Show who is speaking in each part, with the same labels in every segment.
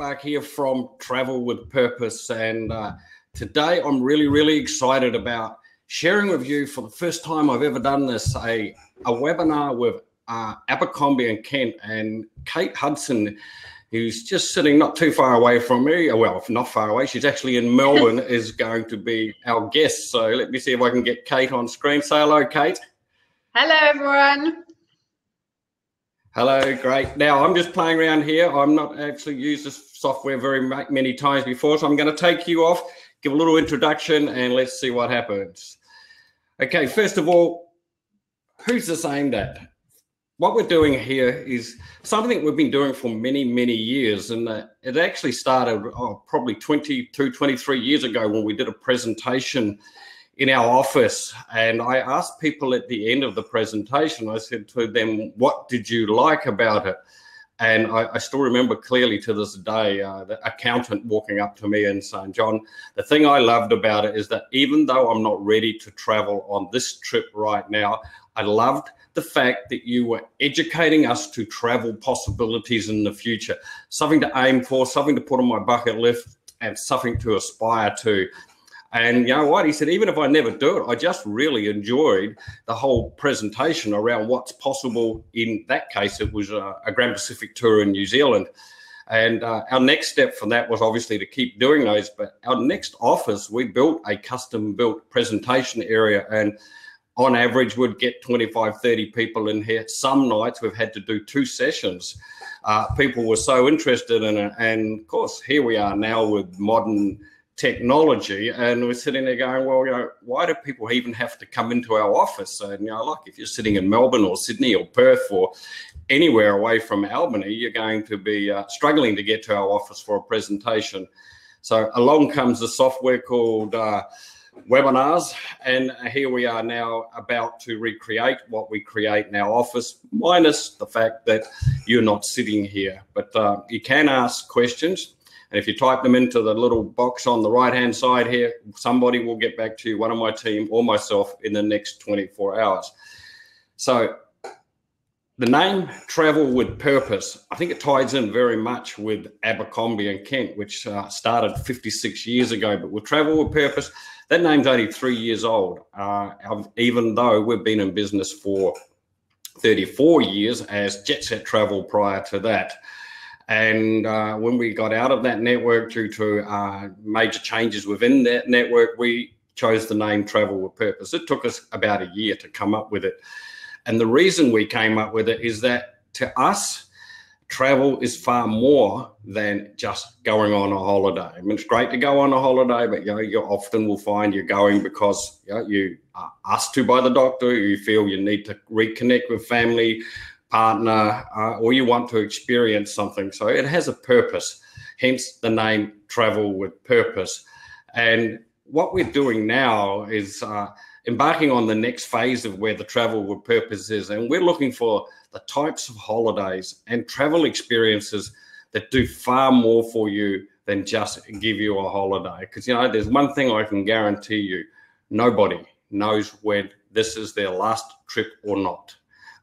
Speaker 1: Mark here from Travel with Purpose, and today I'm really excited about sharing with you, for the first time I've ever done this, a webinar with Abercrombie and Kent, and Kate Hudson, who's just sitting not too far away from me. Well, not far away, she's actually in Melbourne, is going to be our guest. So let me see if I can get Kate on screen. Say hello, Kate.
Speaker 2: Hello, everyone.
Speaker 1: Hello, great. Now, I'm just playing around here. I'm not actually used this software very many times before, so I'm going to take you off, give a little introduction, and let's see what happens. Okay, first of all, who's this aimed at? What we're doing here is something we've been doing for many years, and it actually started probably 22, 23 years ago when we did a presentation in our office, and I asked people at the end of the presentation, I said to them, what did you like about it? And I still remember clearly to this day, the accountant walking up to me and saying, John, the thing I loved about it is that even though I'm not ready to travel on this trip right now, I loved the fact that you were educating us to travel possibilities in the future, something to aim for, something to put on my bucket list, and something to aspire to. And you know what? He said, even if I never do it, I just really enjoyed the whole presentation around what's possible. In that case, it was a Grand Pacific tour in New Zealand. And our next step from that was obviously to keep doing those. But our next office, we built a custom-built presentation area. And on average, we'd get 25, 30 people in here. Some nights we've had to do 2 sessions. People were so interested in it. And of course, here we are now with modern technology, and we're sitting there going, well, you know, why do people even have to come into our office? And, you know, like if you're sitting in Melbourne or Sydney or Perth or anywhere away from Albany, you're going to be struggling to get to our office for a presentation. So along comes the software called webinars, and here we are now about to recreate what we create in our office, minus the fact that you're not sitting here. But you can ask questions. And if you type them into the little box on the right-hand side here, somebody will get back to you, one of my team or myself, in the next 24 hours. So the name Travel with Purpose, I think it ties in very much with Abercrombie and Kent, which started 56 years ago. But with Travel with Purpose, that name's only 3 years old, even though we've been in business for 34 years as Jet Set Travel prior to that. And when we got out of that network due to major changes within that network, we chose the name Travel with Purpose. It took us about a year to come up with it. And the reason we came up with it is that to us, travel is far more than just going on a holiday. I mean, it's great to go on a holiday, but you know, you often will find you're going because you are asked to by the doctor, you feel you need to reconnect with family, partner, or you want to experience something. So it has a purpose, hence the name Travel with Purpose. And what we're doing now is embarking on the next phase of where the Travel with Purpose is. And we're looking for the types of holidays and travel experiences that do far more for you than just give you a holiday. Because, you know, there's one thing I can guarantee you, nobody knows when this is their last trip or not.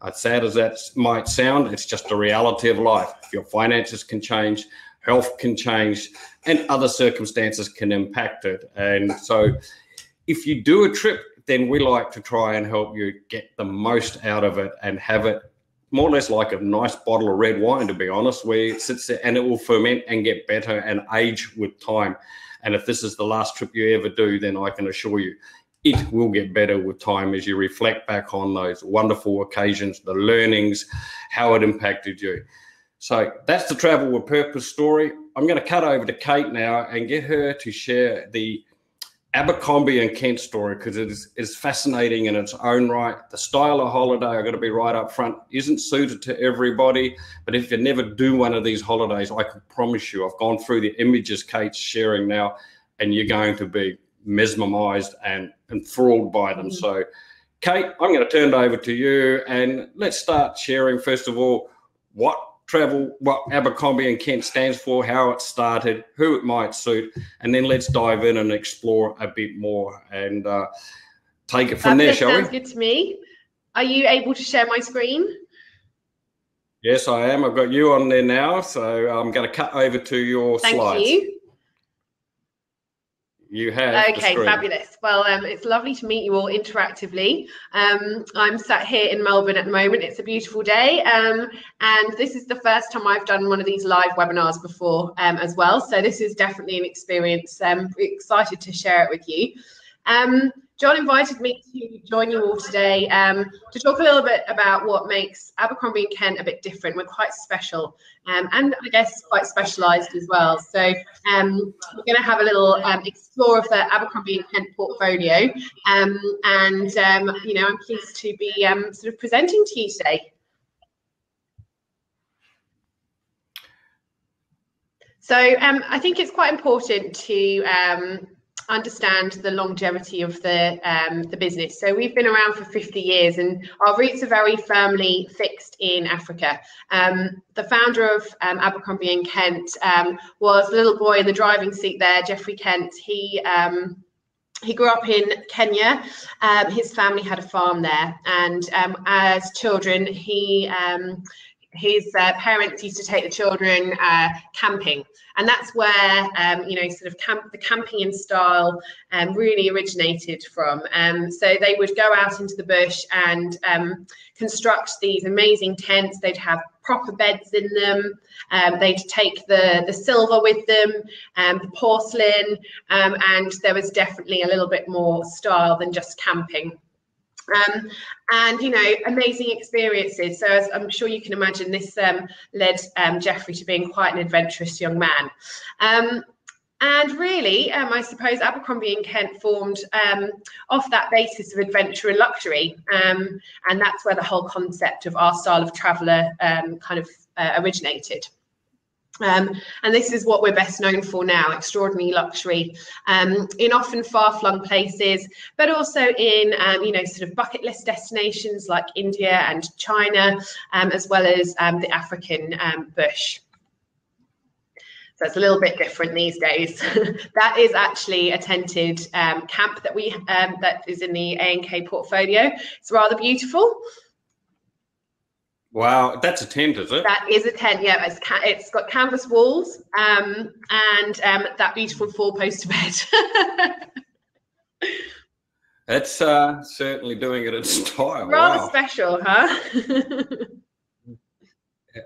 Speaker 1: As sad as that might sound, it's just a reality of life. Your finances can change, health can change, and other circumstances can impact it. And so if you do a trip, then we like to try and help you get the most out of it and have it more or less like a nice bottle of red wine, to be honest, where it sits there and it will ferment and get better and age with time. And if this is the last trip you ever do, then I can assure you, it will get better with time as you reflect back on those wonderful occasions, the learnings, how it impacted you. So that's the Travel with Purpose story. I'm going to cut over to Kate now and get her to share the Abercrombie and Kent story, because it is fascinating in its own right. The style of holiday, I've got to be right up front, isn't suited to everybody. But if you never do one of these holidays, I can promise you, I've gone through the images Kate's sharing now, and you're going to be mesmerized and enthralled by them. So Kate, I'm going to turn it over to you, and let's start sharing, first of all, what Abercrombie and Kent stands for, how it started, who it might suit, and then let's dive in and explore a bit more and take it from there, shall we?
Speaker 2: Sounds good to me. Are you able to share my screen?
Speaker 1: Yes, I am. I've got you on there now, so I'm going to cut over to your slides.
Speaker 2: Thank you.
Speaker 1: You have
Speaker 2: okay, fabulous. Well, it's lovely to meet you all interactively. I'm sat here in Melbourne at the moment. It's a beautiful day, and this is the first time I've done one of these live webinars before as well. So this is definitely an experience. Excited to share it with you. John invited me to join you all today to talk a little bit about what makes Abercrombie & Kent a bit different. We're quite special and I guess quite specialised as well. So we're going to have a little explore of the Abercrombie & Kent portfolio and you know, I'm pleased to be sort of presenting to you today. So I think it's quite important to understand the longevity of the business. So we've been around for 50 years and our roots are very firmly fixed in Africa. The founder of Abercrombie & Kent was the little boy in the driving seat there, Geoffrey Kent. He grew up in Kenya. His family had a farm there, and as children, his parents used to take the children camping, and that's where you know, sort of the camping in style really originated from. So they would go out into the bush and construct these amazing tents. They'd have proper beds in them. They'd take the silver with them, the porcelain, and there was definitely a little bit more style than just camping. And you know, amazing experiences. So as I'm sure you can imagine, this led Geoffrey to being quite an adventurous young man. And really, I suppose Abercrombie & Kent formed off that basis of adventure and luxury, and that's where the whole concept of our style of traveller kind of originated. And this is what we're best known for now: extraordinary luxury in often far-flung places, but also in you know, sort of bucket list destinations like India and China, as well as the African bush. So it's a little bit different these days. That is actually a tented camp that we that is in the A&K portfolio. It's rather beautiful.
Speaker 1: Wow, that's a tent, is it?
Speaker 2: That is a tent, yeah. It's got canvas walls and that beautiful four-poster bed.
Speaker 1: That's certainly doing it in style.
Speaker 2: Rather
Speaker 1: wow.
Speaker 2: Special, huh?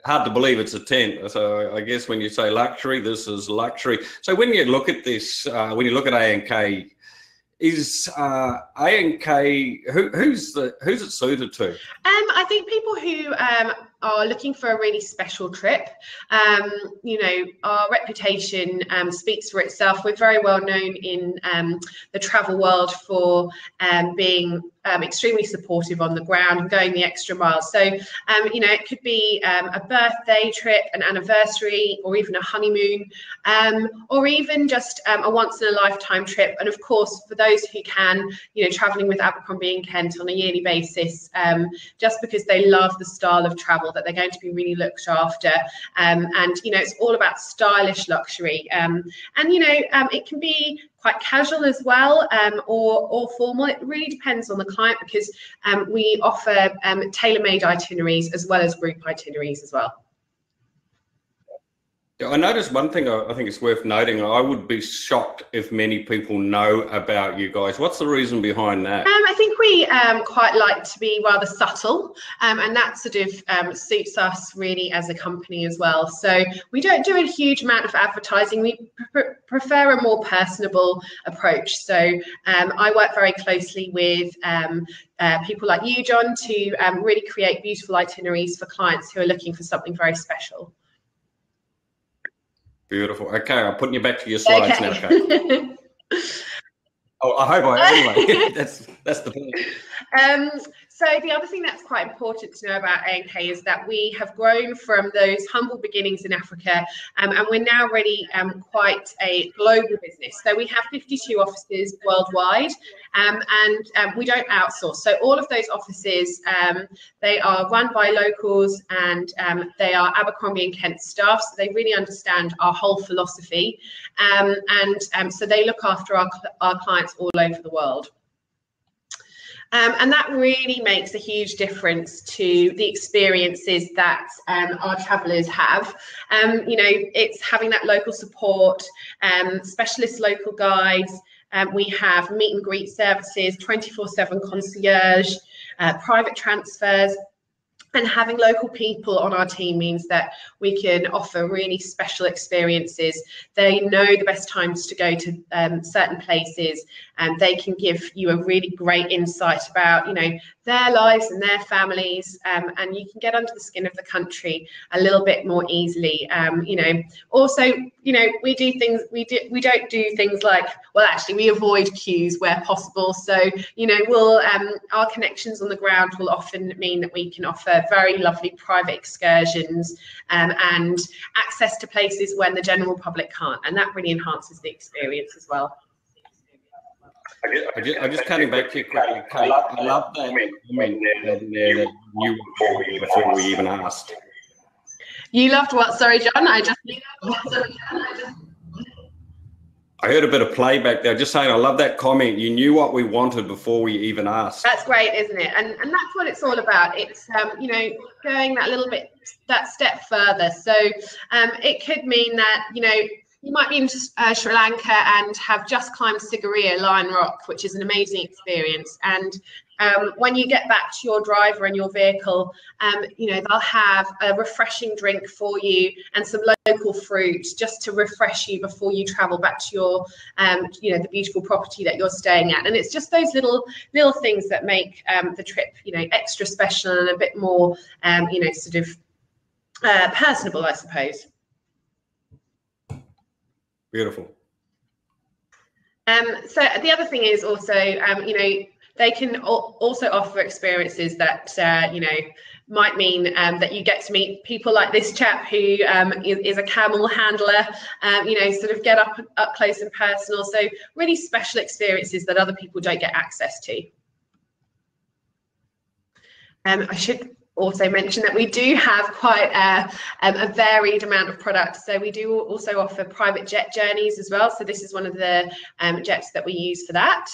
Speaker 1: Hard to believe it's a tent. So I guess when you say luxury, this is luxury. So when you look at this, when you look at A&K, is A&K, who's it suited to?
Speaker 2: I think people who are looking for a really special trip. You know, our reputation speaks for itself. We're very well known in the travel world for being extremely supportive on the ground and going the extra mile. So, you know, it could be a birthday trip, an anniversary, or even a honeymoon, or even just a once-in-a-lifetime trip. And of course, for those who can, you know, traveling with Abercrombie & Kent on a yearly basis, just because they love the style of travel, that they're going to be really looked after. And, you know, it's all about stylish luxury. And, you know, it can be quite casual as well, or formal. It really depends on the client, because we offer tailor-made itineraries as well as group itineraries as well.
Speaker 1: I noticed one thing I think it's worth noting. I would be shocked if many people know about you guys. What's the reason behind that?
Speaker 2: I think we quite like to be rather subtle, and that sort of suits us really as a company as well. So we don't do a huge amount of advertising. We prefer a more personable approach. So I work very closely with people like you, John, to really create beautiful itineraries for clients who are looking for something very special.
Speaker 1: Beautiful. Okay, I'm putting you back to your slides now, Kate. Oh, I hope anyway. that's the point.
Speaker 2: So the other thing that's quite important to know about A&K is that we have grown from those humble beginnings in Africa, and we're now really quite a global business. So we have 52 offices worldwide, and we don't outsource. So all of those offices, they are run by locals, and they are Abercrombie & Kent staff, so they really understand our whole philosophy, and so they look after our clients all over the world. And that really makes a huge difference to the experiences that our travellers have. You know, it's having that local support, specialist local guides. We have meet and greet services, 24/7 concierge, private transfers. And having local people on our team means that we can offer really special experiences. They know the best times to go to certain places, and they can give you a really great insight about, you know, their lives and their families, and you can get under the skin of the country a little bit more easily. You know, also, you know, we do things, we don't do things like, well, actually we avoid queues where possible. So, you know, we'll our connections on the ground will often mean that we can offer very lovely private excursions and access to places when the general public can't, and that really enhances the experience as well.
Speaker 1: I'm just cutting back to you quickly. I love that comment there that you were before we even asked.
Speaker 2: You loved what? Sorry, John. I
Speaker 1: heard a bit of playback there. Just saying, I love that comment. You knew what we wanted before we even asked.
Speaker 2: That's great, isn't it? And that's what it's all about. It's you know, going that little bit, that step further. So it could mean that, you know, you might be in Sri Lanka and have just climbed Sigiriya Lion Rock, which is an amazing experience. And when you get back to your driver and your vehicle, you know, they'll have a refreshing drink for you and some local fruit just to refresh you before you travel back to your, you know, the beautiful property that you're staying at. And it's just those little things that make the trip, you know, extra special and a bit more, you know, sort of personable, I suppose.
Speaker 1: Beautiful.
Speaker 2: So the other thing is also, you know, they can also offer experiences that, you know, might mean that you get to meet people like this chap who is a camel handler, you know, sort of get up close and personal. So really special experiences that other people don't get access to. I should also mention that we do have quite a varied amount of products. So we do also offer private jet journeys as well. So this is one of the jets that we use for that.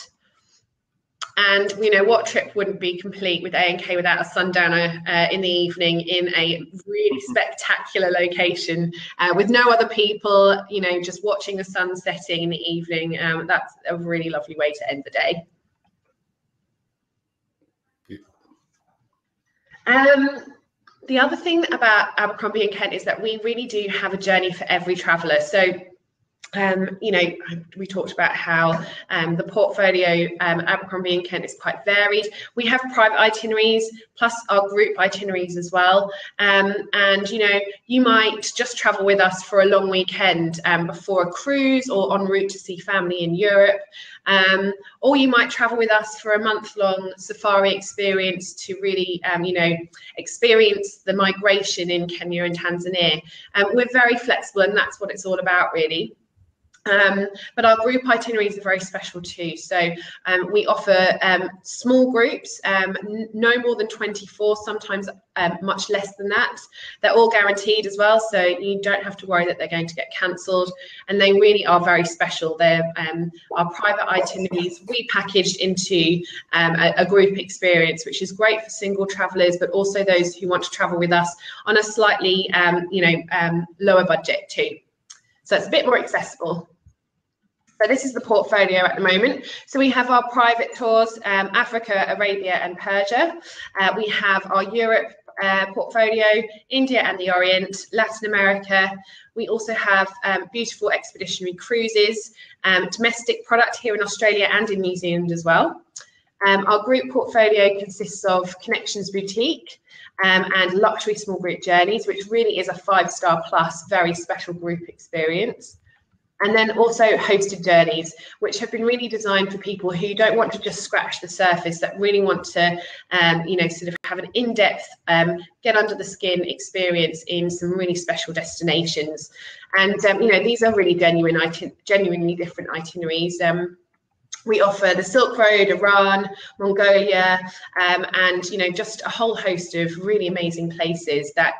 Speaker 2: And you know, what trip wouldn't be complete with A&K without a sundowner in the evening in a really spectacular location with no other people, you know, just watching the sun setting in the evening. That's a really lovely way to end the day. The other thing about Abercrombie & Kent is that we really do have a journey for every traveller. So, you know, we talked about how the portfolio Abercrombie & Kent is quite varied. We have private itineraries plus our group itineraries as well. And, you know, you might just travel with us for a long weekend before a cruise or en route to see family in Europe. Or you might travel with us for a month-long safari experience to really, you know, experience the migration in Kenya and Tanzania. We're very flexible, and that's what it's all about, really. But our group itineraries are very special too. So we offer small groups, no more than 24, sometimes much less than that. They're all guaranteed as well, so you don't have to worry that they're going to get cancelled. And they really are very special. They're our private itineraries repackaged into a group experience, which is great for single travellers, but also those who want to travel with us on a slightly, you know, lower budget too. So it's a bit more accessible. So this is the portfolio at the moment. So we have our private tours, Africa, Arabia and Persia. We have our Europe portfolio, India and the Orient, Latin America. We also have beautiful expeditionary cruises, domestic product here in Australia and in New Zealand as well. Our group portfolio consists of Connections Boutique and luxury small group journeys, which really is a 5-star plus very special group experience. And then also hosted journeys, which have been really designed for people who don't want to just scratch the surface, that really want to, you know, sort of have an in-depth, get under the skin experience in some really special destinations. And, you know, these are really genuinely different itineraries. We offer the Silk Road, Iran, Mongolia, and, you know, just a whole host of really amazing places that,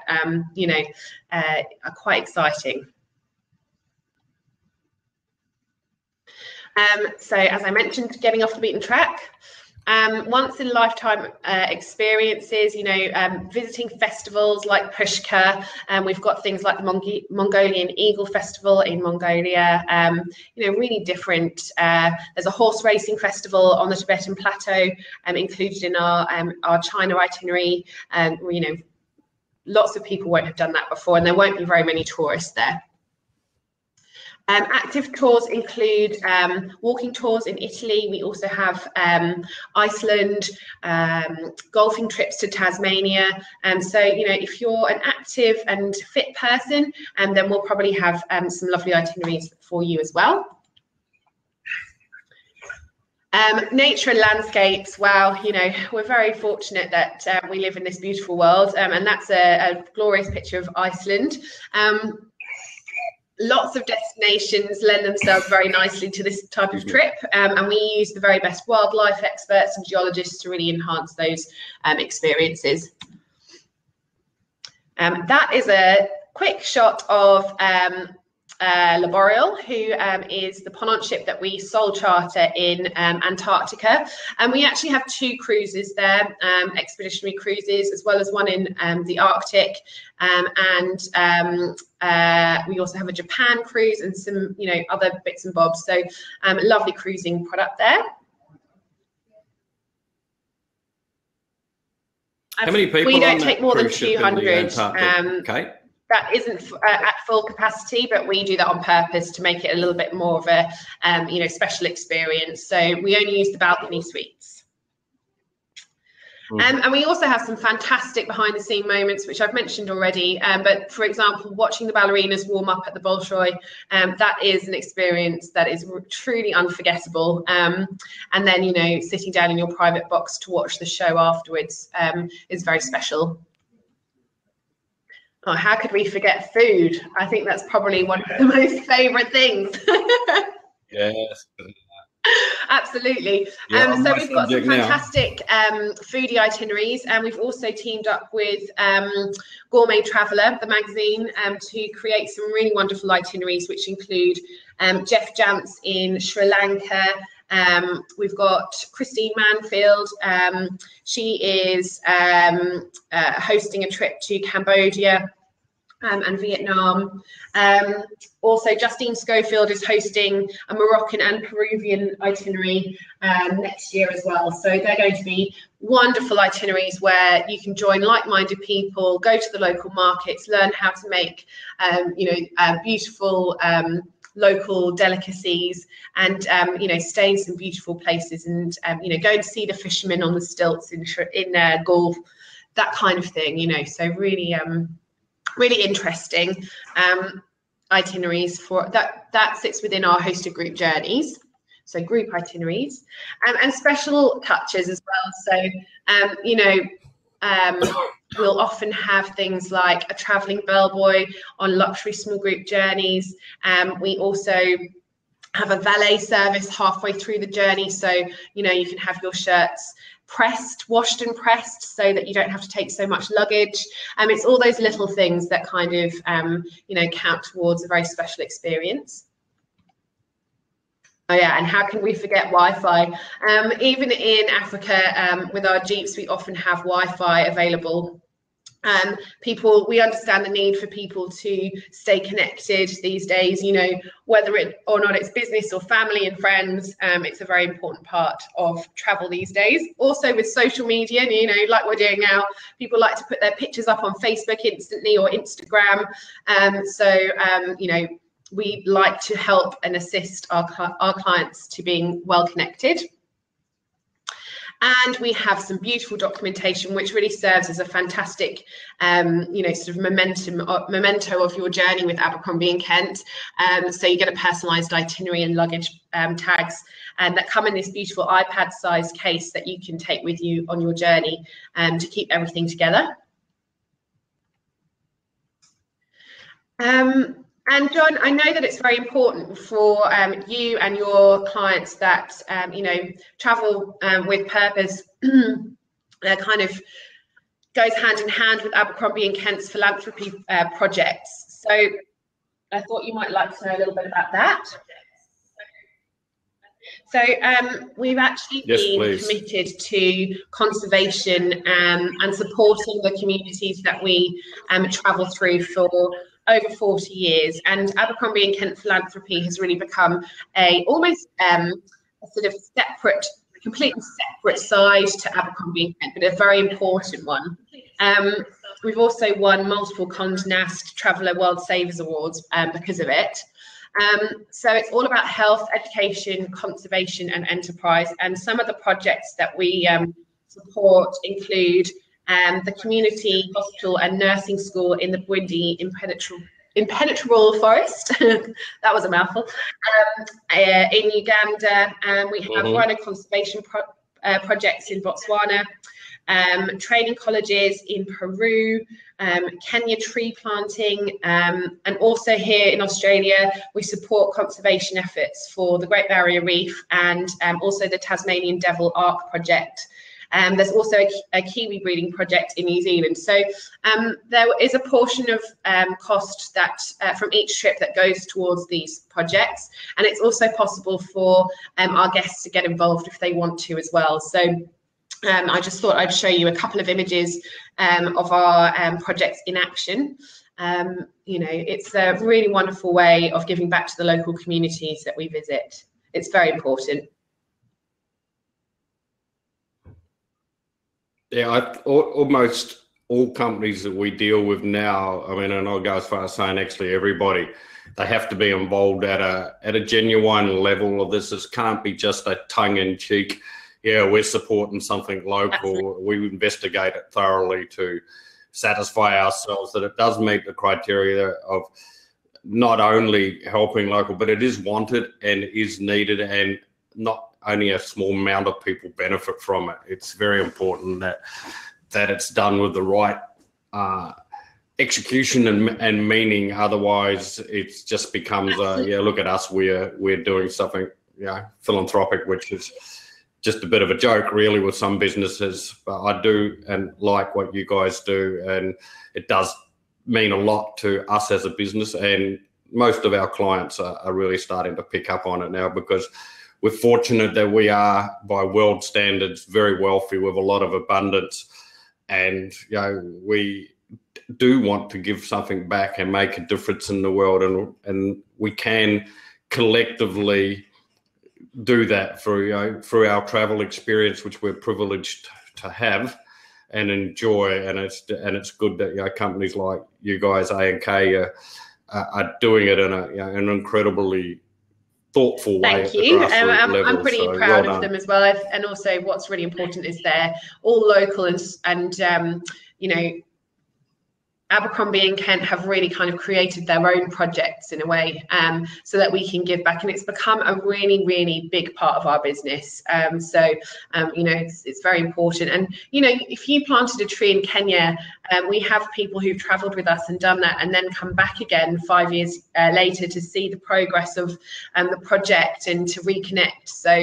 Speaker 2: you know, are quite exciting. So as I mentioned, getting off the beaten track. once in a lifetime experiences, you know, visiting festivals like Pushka, we've got things like the Mongolian Eagle Festival in Mongolia, you know, really different. There's a horse racing festival on the Tibetan Plateau included in our China itinerary. You know, lots of people won't have done that before, and there won't be very many tourists there. Active tours include walking tours in Italy. We also have Iceland, golfing trips to Tasmania. So, you know, if you're an active and fit person, then we'll probably have some lovely itineraries for you as well. Nature and landscapes, wow, you know, we're very fortunate that we live in this beautiful world, and that's a glorious picture of Iceland. Lots of destinations lend themselves very nicely to this type of trip, and we use the very best wildlife experts and geologists to really enhance those experiences. That is a quick shot of Laboreal, who is the Ponant ship that we sole charter in Antarctica, and we actually have 2 cruises there, expeditionary cruises, as well as one in the Arctic, and we also have a Japan cruise and some, you know, other bits and bobs. So lovely cruising product there.
Speaker 1: How many people?
Speaker 2: We don't take more than 200.
Speaker 1: Okay.
Speaker 2: That isn't at full capacity, but we do that on purpose to make it a little bit more of a, you know, special experience. So we only use the balcony suites. And we also have some fantastic behind the scene moments, which I've mentioned already. But for example, watching the ballerinas warm up at the Bolshoi, that is an experience that is truly unforgettable. And then, you know, sitting down in your private box to watch the show afterwards is very special. Oh, how could we forget food? I think that's probably one of the most favourite things.
Speaker 1: Yes.
Speaker 2: Absolutely.
Speaker 1: Yeah,
Speaker 2: so we've got some fantastic foodie itineraries, and we've also teamed up with Gourmet Traveller, the magazine, to create some really wonderful itineraries, which include Jeff Jantz in Sri Lanka. We've got Christine Manfield. She is hosting a trip to Cambodia and Vietnam. Also, Justine Schofield is hosting a Moroccan and Peruvian itinerary next year as well. So they're going to be wonderful itineraries where you can join like-minded people, go to the local markets, learn how to make, you know, beautiful local delicacies, and you know, stay in some beautiful places, and you know, go and see the fishermen on the stilts in Gulf, that kind of thing. You know, so really. Really interesting itineraries for that sits within our hosted group journeys, so group itineraries, and special touches as well. So you know, we'll often have things like a traveling bellboy on luxury small group journeys. We also have a valet service halfway through the journey, so you know, you can have your shirts washed and pressed, so that you don't have to take so much luggage. It's all those little things that kind of you know, count towards a very special experience. Oh yeah, and how can we forget Wi-Fi? Even in Africa, with our jeeps, we often have Wi-Fi available. We understand the need for people to stay connected these days, you know, whether or not it's business or family and friends. It's a very important part of travel these days. Also with social media, you know, like we're doing now, people like to put their pictures up on Facebook instantly or Instagram. You know, we like to help and assist our clients to being well connected. And we have some beautiful documentation, which really serves as a fantastic, you know, sort of memento of your journey with Abercrombie & Kent. So you get a personalised itinerary and luggage tags, that come in this beautiful iPad-sized case that you can take with you on your journey to keep everything together. And John, I know that it's very important for you and your clients that, you know, travel with purpose kind of goes hand in hand with Abercrombie & Kent's philanthropy projects. So I thought you might like to know a little bit about that. So we've actually been committed to conservation and supporting the communities that we travel through for over 40 years. And A&K Philanthropy has really become almost a sort of completely separate side to A&K, but a very important one. We've also won multiple Condé Nast Traveller World Savers Awards because of it. So it's all about health, education, conservation and enterprise. And some of the projects that we support include the community hospital and nursing school in the Bwindi impenetrable forest. That was a mouthful. In Uganda, we have rhino conservation projects in Botswana, training colleges in Peru, Kenya tree planting, and also here in Australia, we support conservation efforts for the Great Barrier Reef and also the Tasmanian Devil Ark project. There's also a kiwi breeding project in New Zealand. So there is a portion of cost that from each trip that goes towards these projects. And it's also possible for our guests to get involved if they want to as well. So I just thought I'd show you a couple of images of our projects in action. You know, it's a really wonderful way of giving back to the local communities that we visit. It's very important.
Speaker 1: Yeah, almost all companies that we deal with now, I mean, and I'll go as far as saying actually everybody, they have to be involved at a genuine level of this. This can't be just a tongue-in-cheek, yeah, we're supporting something local. Absolutely. We investigate it thoroughly to satisfy ourselves that it does meet the criteria of not only helping local, but it is wanted and is needed, and not only a small amount of people benefit from it. It's very important that it's done with the right execution and meaning. Otherwise, it just becomes yeah, look at us, we're doing something, you know, philanthropic, which is just a bit of a joke really with some businesses. But I do and like what you guys do, and it does mean a lot to us as a business, and most of our clients are really starting to pick up on it now, because we're fortunate that we are, by world standards, very wealthy with a lot of abundance, and you know, we do want to give something back and make a difference in the world, and we can collectively do that through, you know, through our travel experience, which we're privileged to have and enjoy. And it's good that, you know, companies like you guys, A&K, are doing it in an incredibly thoughtful way.
Speaker 2: Thank you. I'm pretty proud of them as well. And also, what's really important is they're all local, and you know, Abercrombie and Kent have really kind of created their own projects in a way, so that we can give back, and it's become a really, really big part of our business. So you know, it's very important. And you know, if you planted a tree in Kenya, we have people who've traveled with us and done that, and then come back again 5 years later to see the progress of the project and to reconnect. So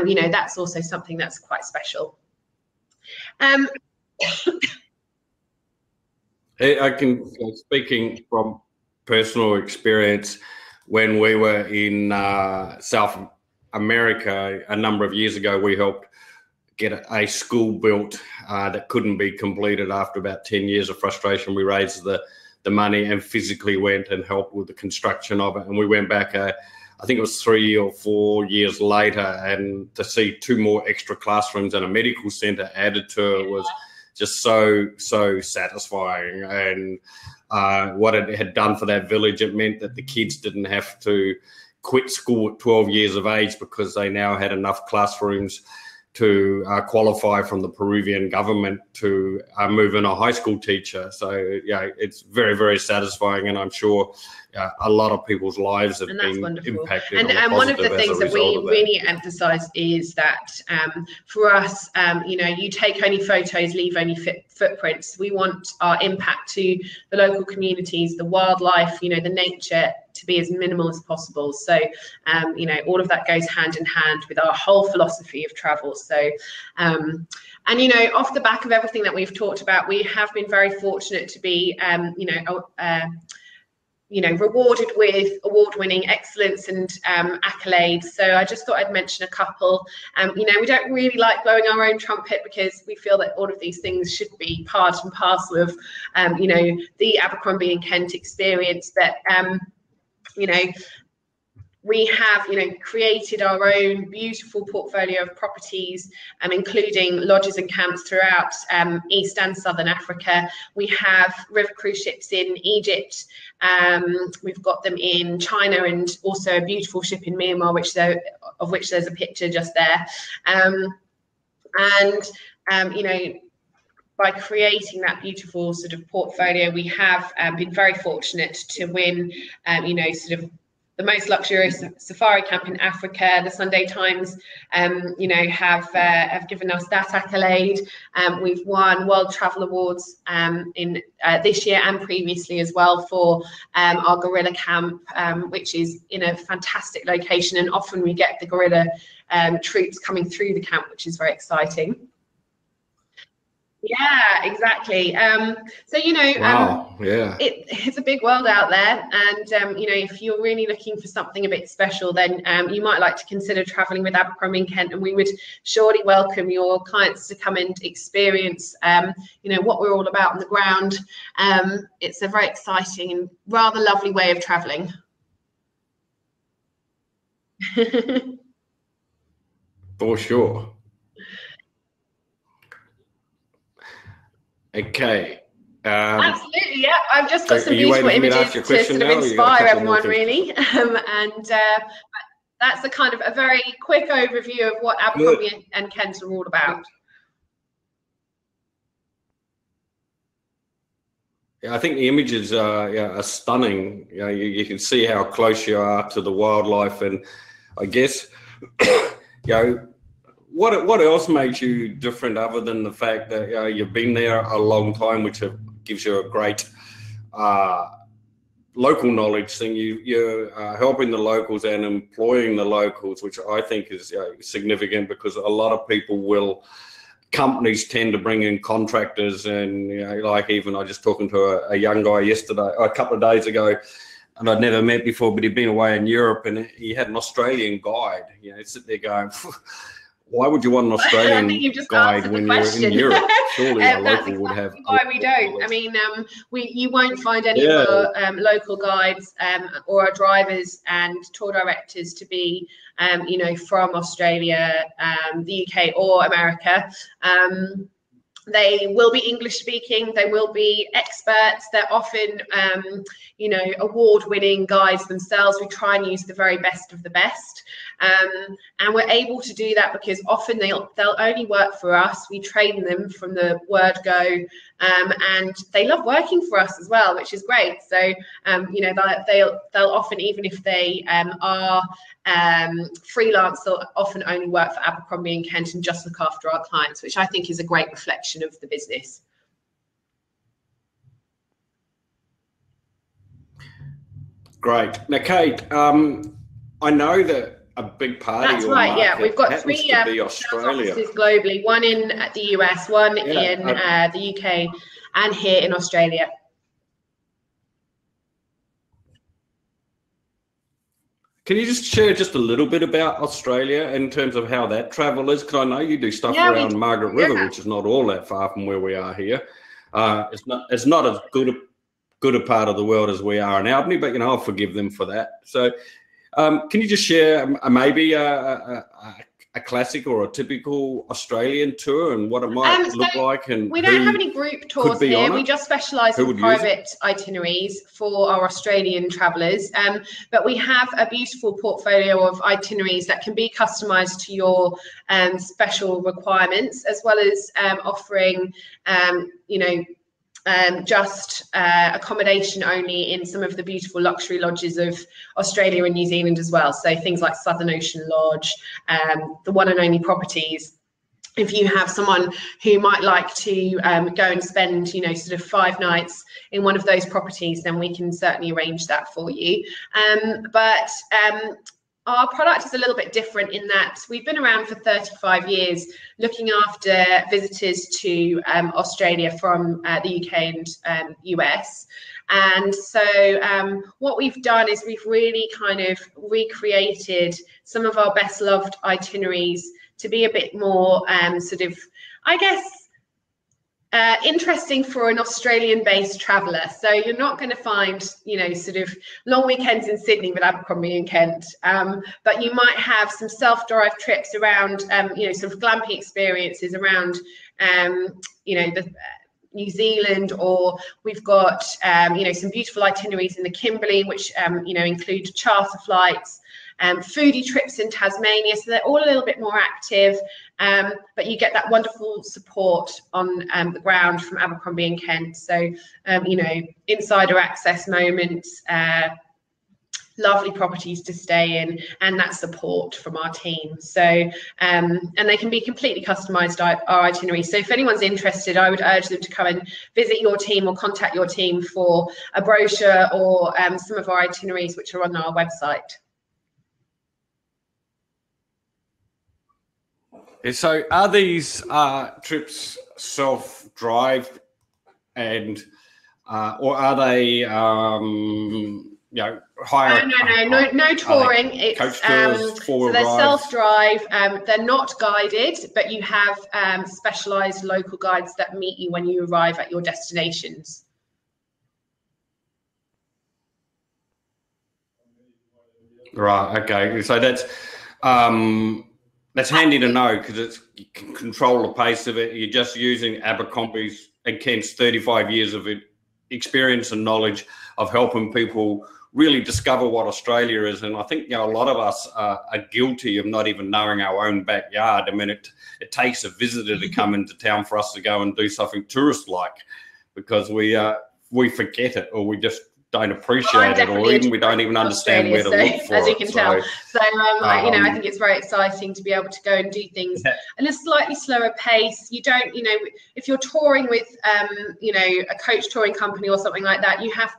Speaker 2: you know, that's also something that's quite special.
Speaker 1: I can, speaking from personal experience, when we were in South America a number of years ago, we helped get a school built that couldn't be completed. After about 10 years of frustration, we raised the money and physically went and helped with the construction of it. And we went back, I think it was 3 or 4 years later, and to see 2 more extra classrooms and a medical centre added to it was just so satisfying. And what it had done for that village, it meant that the kids didn't have to quit school at 12 years of age, because they now had enough classrooms to qualify from the Peruvian government to move in a high school teacher. So yeah, it's very, very satisfying, and I'm sure a lot of people's lives have been impacted.
Speaker 2: And one of the things that we really emphasize is that for us, you know, you take only photos, leave only footprints. We want our impact to the local communities, the wildlife, you know, the nature, to be as minimal as possible. So you know, all of that goes hand in hand with our whole philosophy of travel. So and you know, off the back of everything that we've talked about, we have been very fortunate to be you know, you know, rewarded with award-winning excellence and accolades. So I just thought I'd mention a couple. You know, we don't really like blowing our own trumpet because we feel that all of these things should be part and parcel of, you know, the Abercrombie and Kent experience. But, you know, we have, you know, created our own beautiful portfolio of properties, including lodges and camps throughout East and Southern Africa. We have river cruise ships in Egypt. We've got them in China, and also a beautiful ship in Myanmar, of which there's a picture just there. You know, by creating that beautiful sort of portfolio, we have been very fortunate to win, you know, sort of the most luxurious safari camp in Africa. The Sunday Times, you know, have given us that accolade. We've won World Travel Awards in this year and previously as well for our gorilla camp, which is in a fantastic location, and often we get the gorilla troops coming through the camp, which is very exciting. Yeah, exactly. So, you know,
Speaker 1: wow, yeah,
Speaker 2: it's a big world out there, and you know, if you're really looking for something a bit special, then you might like to consider traveling with Abercrombie and Kent, and we would surely welcome your clients to come and experience, you know, what we're all about on the ground. It's a very exciting and rather lovely way of traveling.
Speaker 1: for sure.
Speaker 2: Okay. Absolutely, yeah. I've just got some beautiful images to sort of inspire everyone, really. That's a kind of a very quick overview of what Abercrombie and Kent are all about.
Speaker 1: Yeah, I think the images are stunning. You know, you can see how close you are to the wildlife, and I guess, you know, what else makes you different other than the fact that, you know, you've been there a long time, which gives you a great local knowledge thing. You're helping the locals and employing the locals, which I think is significant, because a lot of people companies tend to bring in contractors, and, you know, like even I just talking to a young guy a couple of days ago, and I'd never met before, but he'd been away in Europe, and he had an Australian guide. You know, he'd sit there going, why would you want an Australian guide when you're in Europe? Surely a local would have.
Speaker 2: Why we don't. I mean, you won't find any of our local guides or our drivers and tour directors to be, you know, from Australia, the UK or America. They will be English speaking, they will be experts, they're often, you know, award-winning guides themselves. We try and use the very best of the best. And we're able to do that because often they'll only work for us. We train them from the word go, and they love working for us as well, which is great. So, you know, they'll often, even if they are freelance, they'll often only work for Abercrombie and Kent and just look after our clients, which I think is a great reflection of the business.
Speaker 1: Great. Now, Kate, I know that a big part of your market, yeah,
Speaker 2: we've got 3 offices globally, one in the US, one in the UK, and here in Australia.
Speaker 1: Can you just share just a little bit about Australia in terms of how that travel is? Because I know you do stuff around Margaret River, which is not all that far from where we are here. It's not as good a part of the world as we are in Albany, but, you know, I'll forgive them for that. So can you just share maybe a classic or a typical Australian tour and what it might look like? And
Speaker 2: we don't have any group tours here. We just specialise in private itineraries for our Australian travellers. But we have a beautiful portfolio of itineraries that can be customised to your special requirements, as well as offering, you know, just accommodation only in some of the beautiful luxury lodges of Australia and New Zealand as well. So things like Southern Ocean Lodge, the one and only properties. If you have someone who might like to go and spend, you know, sort of 5 nights in one of those properties, then we can certainly arrange that for you. But our product is a little bit different in that we've been around for 35 years looking after visitors to Australia from the UK and US. And so what we've done is we've really kind of recreated some of our best loved itineraries to be a bit more sort of, I guess, interesting for an Australian-based traveller. So you're not going to find, you know, sort of long weekends in Sydney with Abercrombie and Kent, but you might have some self-drive trips around, you know, sort of glamping experiences around, you know, the New Zealand, or we've got, you know, some beautiful itineraries in the Kimberley, which, you know, include charter flights, foodie trips in Tasmania. So they're all a little bit more active, but you get that wonderful support on the ground from Abercrombie and Kent. So, you know, insider access moments, lovely properties to stay in, and that support from our team. So, and they can be completely customized, our itineraries. So if anyone's interested, I would urge them to come and visit your team or contact your team for a brochure or some of our itineraries, which are on our website.
Speaker 1: So are these trips self-drive, and or are they you know, hire?
Speaker 2: No touring. It's
Speaker 1: coach tours,
Speaker 2: so they're self-drive. They're not guided, but you have specialized local guides that meet you when you arrive at your destinations.
Speaker 1: Right. Okay. So that's handy to know, because you can control the pace of it. You're just using Abercrombie's and Kent's 35 years of experience and knowledge of helping people really discover what Australia is. And I think, you know, a lot of us are guilty of not even knowing our own backyard. I mean, it takes a visitor to come into town for us to go and do something tourist-like, because we forget it, or we just don't appreciate it, or even we don't even understand where to look for it.
Speaker 2: As you can tell. So, you know, I think it's very exciting to be able to go and do things at a slightly slower pace. You don't, you know, if you're touring with, you know, a coach touring company or something like that, you have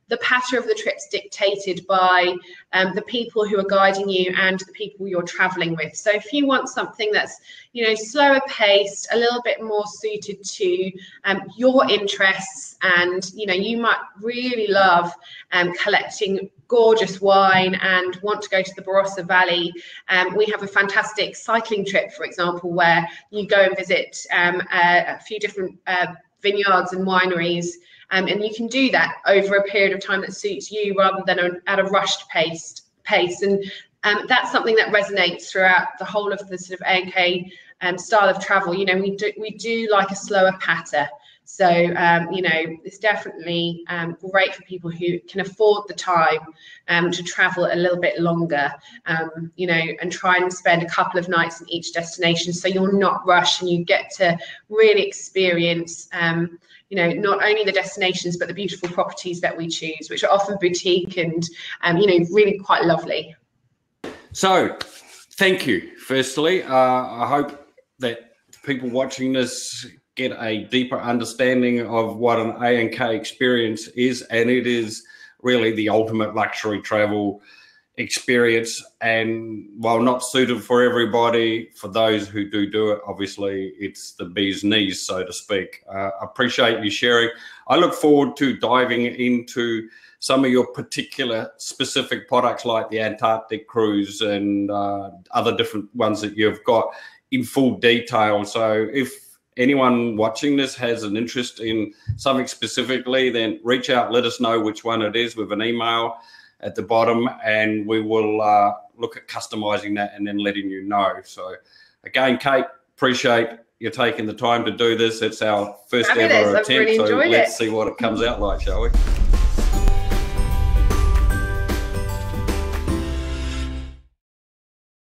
Speaker 2: the pattern of the trips dictated by the people who are guiding you and the people you're traveling with. So if you want something that's, you know, slower paced, a little bit more suited to your interests, and, you know, you might really love collecting gorgeous wine and want to go to the Barossa Valley, we have a fantastic cycling trip, for example, where you go and visit a few different vineyards and wineries, and you can do that over a period of time that suits you, rather than at a rushed pace. And that's something that resonates throughout the whole of the sort of A&K style of travel. You know, we do like a slower patter. So, you know, it's definitely great for people who can afford the time to travel a little bit longer, you know, and try and spend a couple of nights in each destination, so you're not rushed and you get to really experience, you know, not only the destinations, but the beautiful properties that we choose, which are often boutique and, you know, really quite lovely.
Speaker 1: So, thank you. Firstly, I hope that people watching this get a deeper understanding of what an A&K experience is, and it is really the ultimate luxury travel experience. And while not suited for everybody, for those who do it, obviously it's the bee's knees, so to speak. I appreciate you sharing. I look forward to diving into some of your particular specific products, like the Antarctic cruise and other different ones that you've got, in full detail. So if anyone watching this has an interest in something specifically, then reach out, let us know which one it is with an email at the bottom, and we will look at customizing that and then letting you know. So again, Kate, appreciate you taking the time to do this. It's our first ever attempt, so let's see what it comes out like, shall we?